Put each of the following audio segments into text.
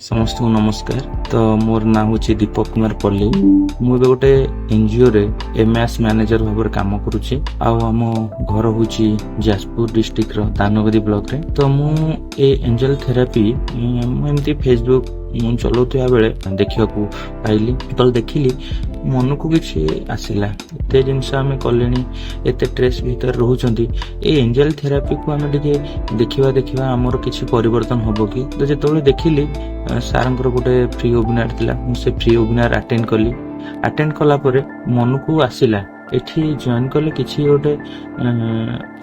समस्त को नमस्कार। तो मोर ना हूँ दीपक कुमार पल्ली। मु गोटे एनजीओ रे एमएस मैनेजर भाव काम करुचे। आम घर हूँ जाजपुर डिस्ट्रिक्ट रो दानगदी ब्लॉक रे। तो मु एंजल थेरापी एमती फेसबुक चलाउथिया बेले देखा पाइली। तो देखिली मन को किसी आसला एत जिनस आम कले एत ट्रेस भीतर रोचंती एंजल थेरापी को आम देखा देखा आमर किसी परिवर्तन हम कि तो जो देखिली सार गोटे फ्री वेबिनार थिला से फ्री वेबिनार अटेंड कला परे मन को आसला एठी जॉइन कले किसी गोटे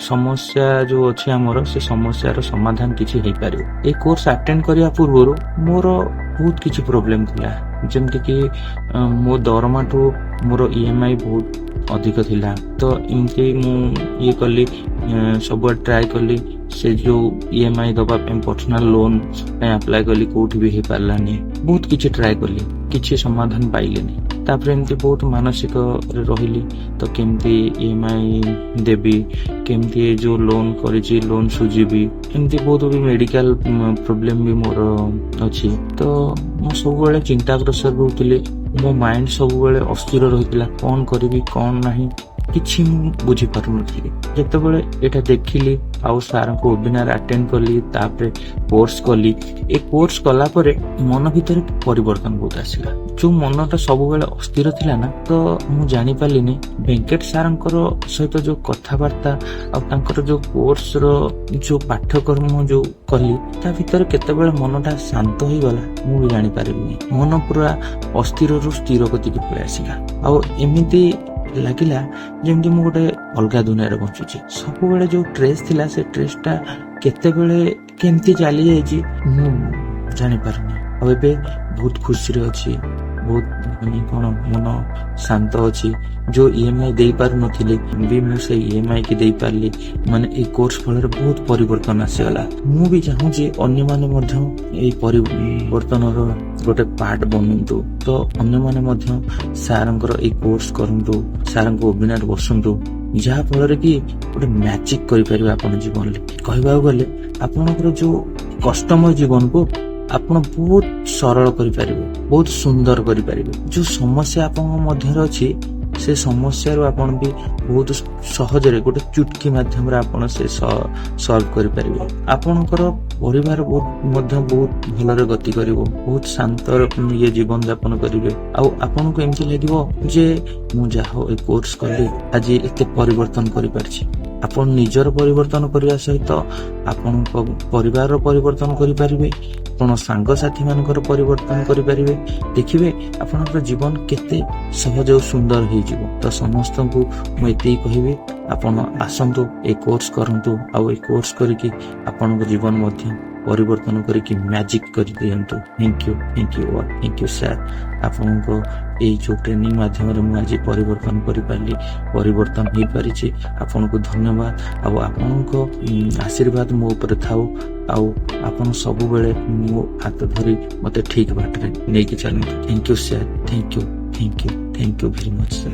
समस्या जो अच्छी आमर से समस्यार समाधान किसी हो पारे। ए कोर्स अटेंड करिया पूर्व मोर बहुत किसी प्रोब्लेम थिला जमती कि मो दरमा ठू मोर ईएमआई बहुत अधिक थिला। तो इमती मु ये कली सब ट्राई कली से जो ईएमआई दबा पर्सनल लोन अप्लाई कली कोठी भी हो पारानी बहुत किसी ट्राई कली किसी समाधान पाइलेनी। तापर एमती बहुत मानसिक रही तो केमती ईएमआई देवी केमती जो लोन करी लोन सुझीबी एमती बहुत भी मेडिकल प्रोब्लेम भी मोर अच्छी। तो मु सब चिंताग्रस्त रोली मो माइंड सब अस्थिर रही कौन करी कौन नहीं किसी बुझी पार नी। जितेबाला यहाँ देखिली आउ सार को वेबिनार अटेंड कली तापर कोर्स कली ए कोर्स कला परे मन भीतर परिवर्तन बहुत आसला। जो मनटा सब अस्थिर थिला ना तो मु जानी पालिनी वेंकट सार सहित जो कथबार्ता आर जो कोर्स रो जो पाठ्यक्रम जो कली ता भीतर केतेबेले मनटा शांत हो गला मु भी जानी पारिनी। मन पूरा अस्थिर रु स्थिर गति की पळै आसिला आ एमिति लगिला जेमती मु गोटे अलगा दुनिया रे बंचुची। सब बेले जो ट्रेस थिला से ट्रेसटा केतेबेले केमती चली जाइची मु जानी पारनी। अब एबे बहुत खुशी रे अछि बहुत कौन मन शांत अच्छी। जो ईएमआई दे पार नथिले भी मु से ईएमआई की दे पारली माने ए कोर्स फल बहुत परिवर्तन आसीगला। मु भी चाहूँ अन्य माने मध्य ए परिवर्तन गोटे पार्ट बनतु। तो अन्य माने सारंकर ए कोर्स करंतु सार वेबिनार बसंतु जहा फल कि गोटे मैजिक करि परिबा आपन जीवन ले। कहबा गले आपनकर जो कस्टमर जीवन को आपण बहुत सरल करिपारिबे बहुत सुंदर करिपारिबे। जो समस्या आपन मध्य अच्छी से समस्या आपण भी बहुत सहज रे गोटे चुटकी माध्यम रे आपण से सॉल्व करिपारिबे। आपनकर परिवार बहुत भलरे गति करिवो बहुत शांत ये जीवन यापन करिवे। आउ आपन को एमती लागिवो जे मु जाहो ए कोर्स करले आज एते परिवर्तन करि पारछि। आपण निजर परिवर्तन करिया सहित आपण परिवार परिवर्तन करि पारिबे आपण सांग साथी मानकर परिवर्तन करि पारिबे। देखिबे आपनकर जीवन केते सहज और सुंदर हो जिवो। तो समस्त को मैं एते कहिबे आपण आसंतु ए कोर्स करंतु आ ए कोर्स करिकि आपन जीवन मध्य परिवर्तन करिकि मैजिक कर दियंतु। Thank you sir. आपन को ए जो ट्रेनिंग माध्यम रे मु आज परिवर्तन करि पारली परिवर्तन हो पारिछि। आपन को धन्यवाद आ आपन को आशीर्वाद मो ऊपर थाउ आउ आपन सब बेले मो हाथ धरी मते ठीक बाटरे नेकी चलंतु। Thank you sir. Thank you very much sir.